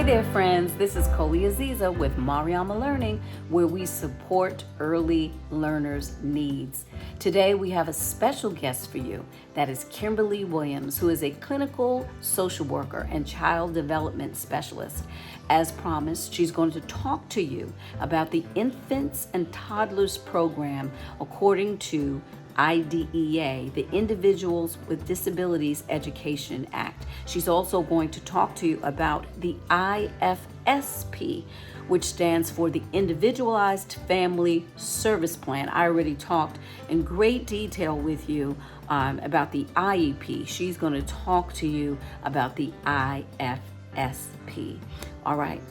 there, friends. This is Koli Aziza with Mariama Learning, where we support early learners' needs. Today, we have a special guest for you. That is Kimberly Williams, who is a clinical social worker and child development specialist. As promised, she's going to talk to you about the Infants and Toddlers program according to IDEA, the Individuals with Disabilities Education Act. She's also going to talk to you about the IFSP, which stands for the Individualized Family Service Plan. I already talked in great detail with you about the IEP. She's going to talk to you about the IFSP. All right,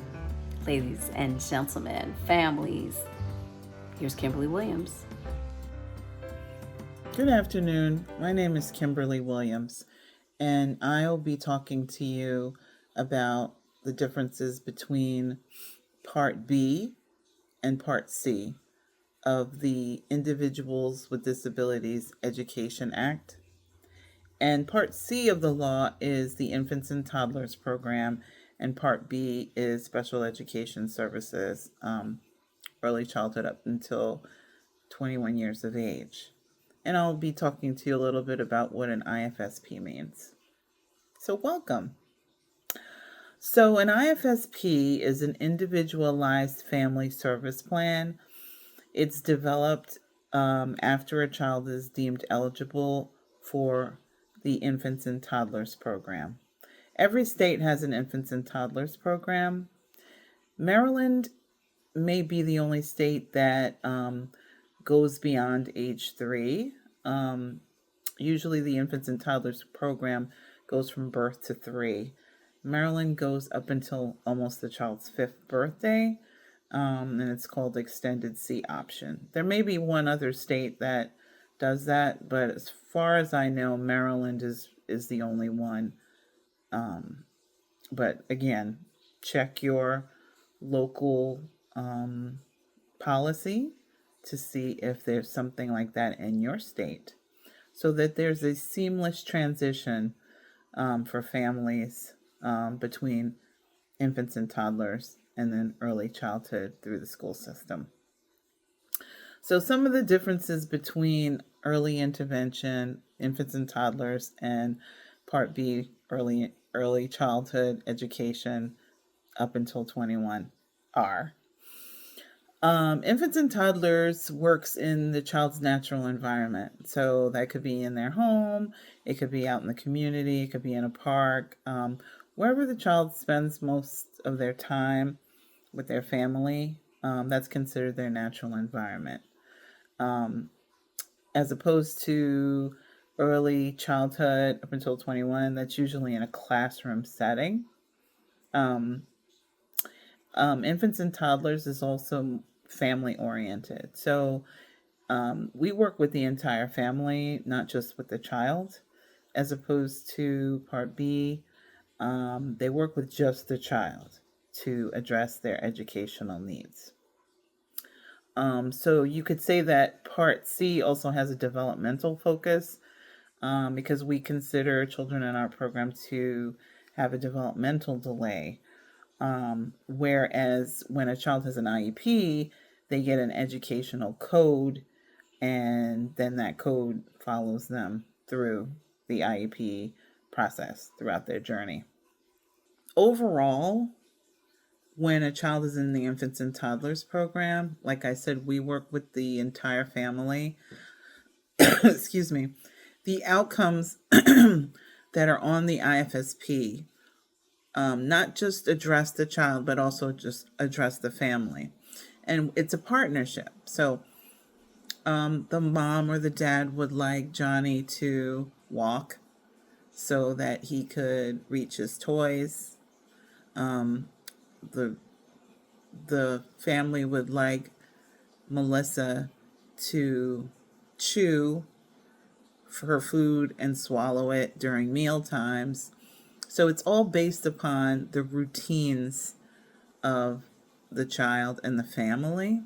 ladies and gentlemen, families, here's Kimberly Williams. Good afternoon. My name is Kimberly Williams, and I'll be talking to you about the differences between Part B and Part C of the Individuals with Disabilities Education Act. And Part C of the law is the Infants and Toddlers program, and Part B is Special Education Services, early childhood up until 21 years of age. And I'll be talking to you a little bit about what an IFSP means. So welcome. So an IFSP is an Individualized Family Service Plan. It's developed after a child is deemed eligible for the Infants and Toddlers program. Every state has an Infants and Toddlers program. Maryland may be the only state that goes beyond age 3. Usually the Infants and Toddlers program goes from birth to 3. Maryland goes up until almost the child's 5th birthday, and it's called Extended C option. There may be one other state that does that, but as far as I know, Maryland is the only one. But again, check your local policy to see if there's something like that in your state, so that there's a seamless transition for families between infants and toddlers and then early childhood through the school system. So some of the differences between early intervention, infants and toddlers, and Part B, early childhood education up until 21 are: infants and toddlers works in the child's natural environment. So that could be in their home, it could be out in the community, it could be in a park, wherever the child spends most of their time with their family, that's considered their natural environment. As opposed to early childhood up until 21, that's usually in a classroom setting. Infants and toddlers is also family oriented. So we work with the entire family, not just with the child, as opposed to Part B. They work with just the child to address their educational needs. So you could say that Part C also has a developmental focus, because we consider children in our program to have a developmental delay. Whereas when a child has an IEP, they get an educational code, and then that code follows them through the IEP process throughout their journey. Overall, when a child is in the Infants and Toddlers program, like I said, we work with the entire family. Excuse me. The outcomes that are on the IFSP not just address the child, but also just address the family. And it's a partnership. So the mom or the dad would like Johnny to walk so that he could reach his toys. The family would like Melissa to chew for her food and swallow it during meal times. So it's all based upon the routines of the child and the family,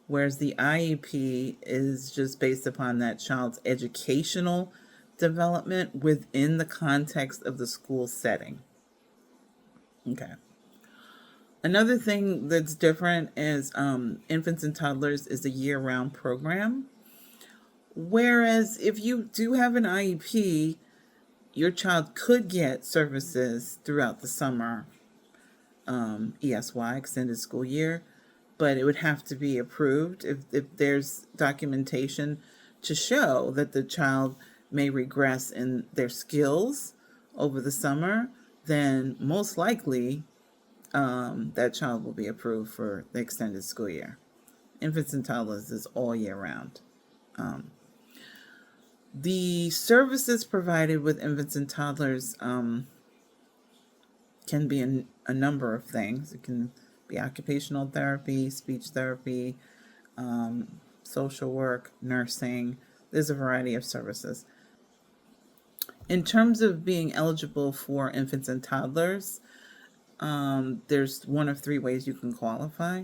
whereas the IEP is just based upon that child's educational development within the context of the school setting. Okay. Another thing that's different is infants and toddlers is a year-round program. Whereas if you do have an IEP, your child could get services throughout the summer, ESY, extended school year, but it would have to be approved if there's documentation to show that the child may regress in their skills over the summer, then most likely that child will be approved for the extended school year. Infants and toddlers is all year round. The services provided with infants and toddlers can be a number of things. It can be occupational therapy, speech therapy, social work, nursing. There's a variety of services. In terms of being eligible for infants and toddlers, there's one of three ways you can qualify.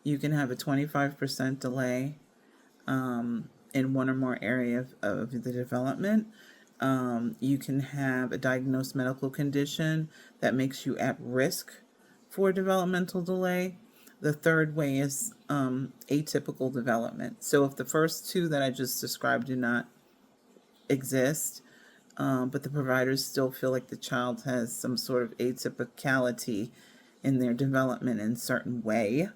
You can have a 25% delay in one or more areas of the development. You can have a diagnosed medical condition that makes you at risk for developmental delay. The third way is atypical development. So if the first two that I just described do not exist, but the providers still feel like the child has some sort of atypicality in their development in a certain way,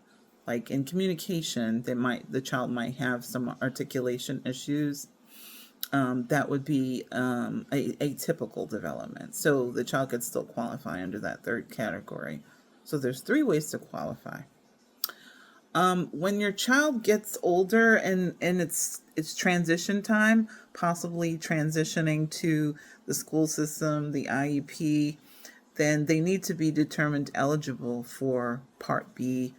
like in communication, the child might have some articulation issues. That would be atypical development. So the child could still qualify under that third category. So there's three ways to qualify. When your child gets older and it's transition time, possibly transitioning to the school system, the IEP, then they need to be determined eligible for Part B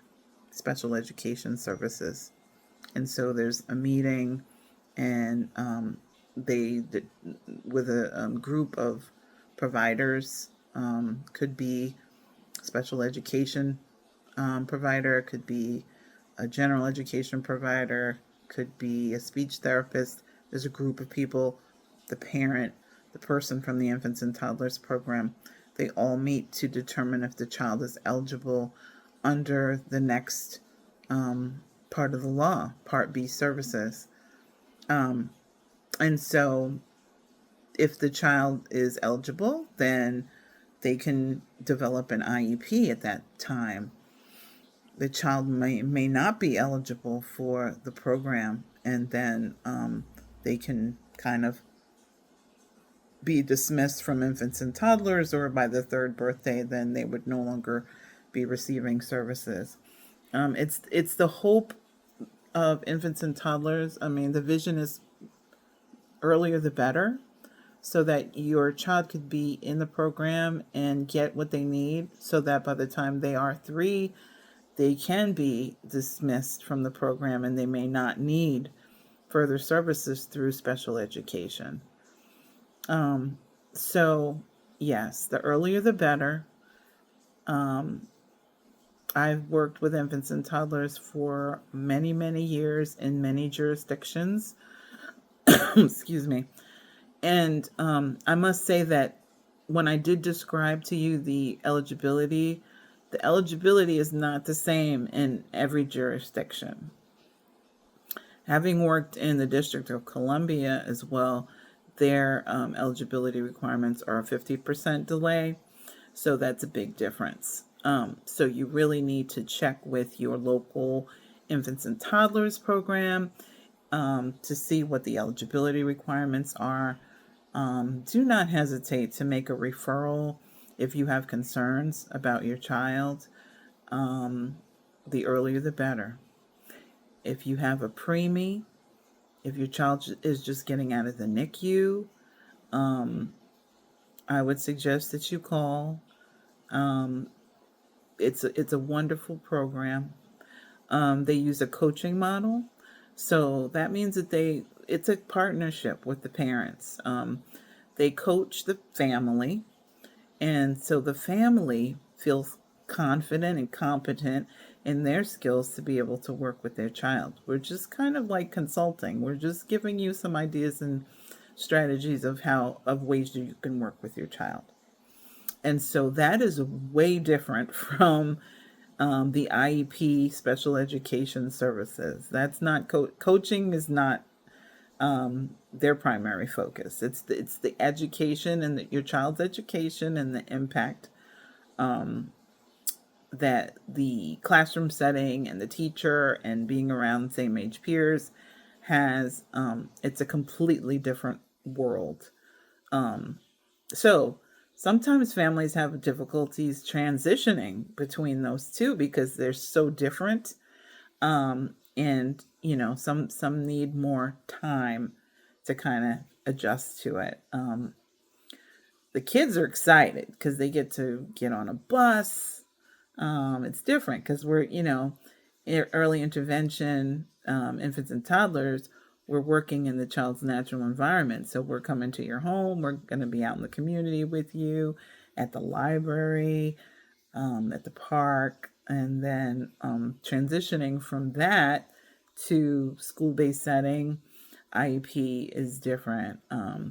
special education services. And so there's a meeting, and with a group of providers, could be special education provider, could be a general education provider, could be a speech therapist. There's a group of people, the parent, the person from the infants and toddlers program. They all meet to determine if the child is eligible under the next part of the law, Part B services. And so if the child is eligible, then they can develop an IEP at that time. The child may not be eligible for the program, and then they can kind of be dismissed from infants and toddlers, or by the third birthday, then they would no longer be receiving services. It's the hope of infants and toddlers. I mean, the vision is earlier the better, so that your child could be in the program and get what they need, so that by the time they are 3, they can be dismissed from the program and they may not need further services through special education. So yes, the earlier the better. I've worked with infants and toddlers for many, many years in many jurisdictions. Excuse me. And I must say that when I did describe to you the eligibility is not the same in every jurisdiction. Having worked in the District of Columbia as well, their eligibility requirements are a 50% delay, so that's a big difference. So you really need to check with your local infants and toddlers program to see what the eligibility requirements are. Do not hesitate to make a referral if you have concerns about your child. The earlier the better. If you have a preemie, if your child is just getting out of the NICU, I would suggest that you call. It's a wonderful program. They use a coaching model, so that means that it's a partnership with the parents. They coach the family, and so the family feels confident and competent in their skills to be able to work with their child. We're just kind of like consulting. We're just giving you some ideas and strategies of ways you can work with your child. And so that is way different from the IEP special education services. That's not coaching is not their primary focus. It's the education and your child's education and the impact that the classroom setting and the teacher and being around same age peers has. It's a completely different world. So sometimes families have difficulties transitioning between those two because they're so different. And some need more time to kind of adjust to it. The kids are excited because they get to get on a bus. It's different because we're early intervention, infants and toddlers. We're working in the child's natural environment. So we're coming to your home. We're going to be out in the community with you, at the library, at the park, and then transitioning from that to school-based setting. IEP is different.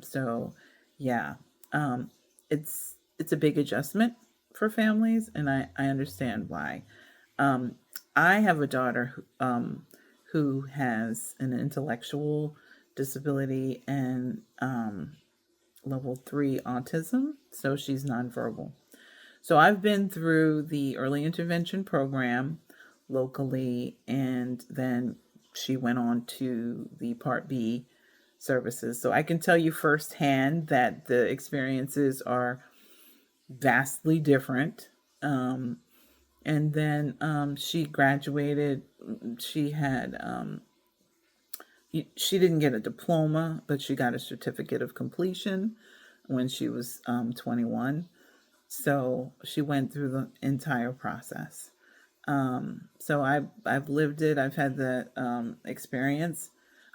So yeah, it's a big adjustment for families, and I understand why. I have a daughter who has an intellectual disability and level 3 autism, so she's nonverbal. So I've been through the early intervention program locally, and then she went on to the Part B services. So I can tell you firsthand that the experiences are vastly different. And then she graduated. She had she didn't get a diploma, but she got a certificate of completion when she was 21. So she went through the entire process. So I've lived it. I've had the experience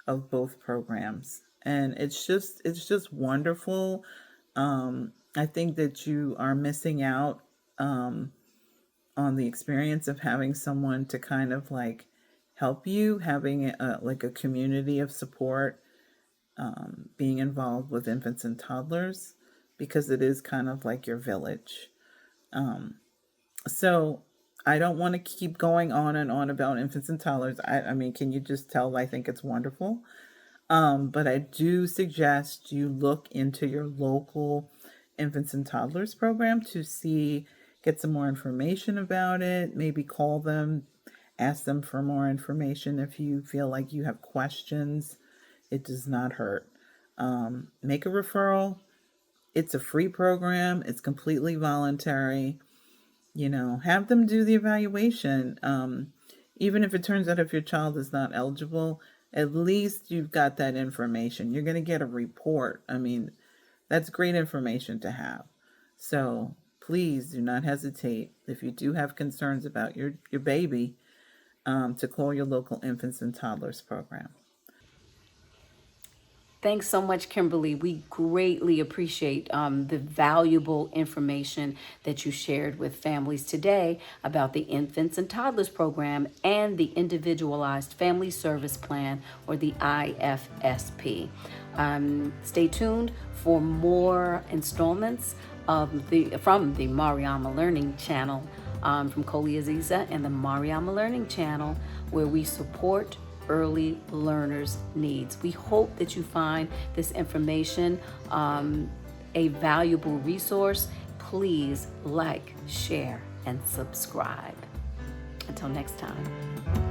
of both programs, and it's just wonderful. I think that you are missing out on the experience of having someone to kind of like help you, having like a community of support, being involved with infants and toddlers, because it is kind of like your village. So I don't want to keep going on and on about infants and toddlers. I mean, can you just tell I think it's wonderful? But I do suggest you look into your local infants and toddlers program to get some more information about it. Maybe call them, ask them for more information if you feel like you have questions. It does not hurt. Make a referral. It's a free program. It's completely voluntary. Have them do the evaluation. Even if it turns out if your child is not eligible, at least you've got that information. You're going to get a report. I mean, that's great information to have. So please do not hesitate, if you do have concerns about your baby, to call your local infants and toddlers program. Thanks so much, Kimberly. We greatly appreciate the valuable information that you shared with families today about the Infants and Toddlers Program and the Individualized Family Service Plan, or the IFSP. Stay tuned for more installments from the Mariama Learning channel, from Koli Aziza and the Mariama Learning channel, where we support early learners' needs. We hope that you find this information a valuable resource. Please like, share, and subscribe. Until next time.